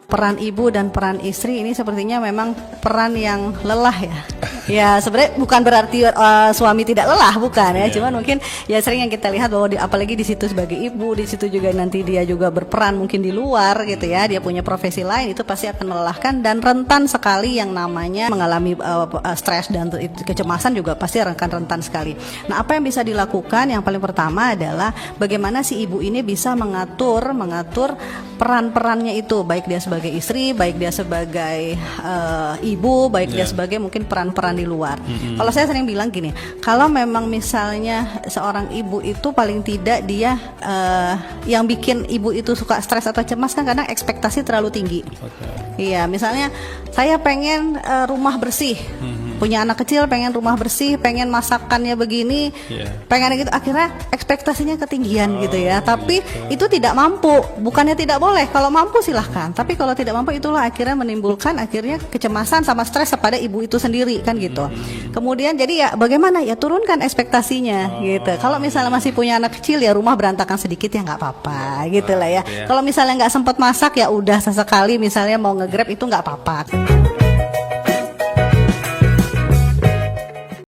peran ibu dan peran istri ini sepertinya memang peran yang lelah ya. Ya sebenarnya bukan berarti suami tidak lelah, bukan ya. Cuman mungkin ya sering yang kita lihat bahwa apalagi di situ sebagai ibu, di situ juga nanti dia juga berperan mungkin di luar gitu ya. Dia punya profesi lain, itu pasti akan melelahkan dan rentan sekali yang namanya mengalami stres dan kecemasan juga pasti akan rentan sekali. Nah, apa yang bisa dilakukan? Yang paling pertama adalah bagaimana si ibu ini bisa mengatur peran-perannya itu, baik dia sebagai istri, baik dia sebagai ibu, baik dia sebagai mungkin peran-peran di luar. Kalau saya sering bilang gini, kalau memang misalnya seorang ibu itu paling tidak dia yang bikin ibu itu suka stres atau cemas kan kadang ekspektasi terlalu tinggi. Iya, misalnya saya pengen rumah bersih. Punya anak kecil pengen rumah bersih, pengen masakannya begini, pengen gitu, akhirnya ekspektasinya ketinggian gitu ya. Tapi itu tidak mampu, bukannya tidak boleh, kalau mampu silahkan. Tapi kalau tidak mampu itulah akhirnya menimbulkan akhirnya kecemasan sama stres pada ibu itu sendiri kan gitu. Kemudian jadi ya bagaimana ya turunkan ekspektasinya gitu. Kalau misalnya masih punya anak kecil ya rumah berantakan sedikit ya nggak apa-apa gitu lah ya. Kalau misalnya nggak sempat masak ya udah sesekali misalnya mau nge-grab itu nggak apa-apa.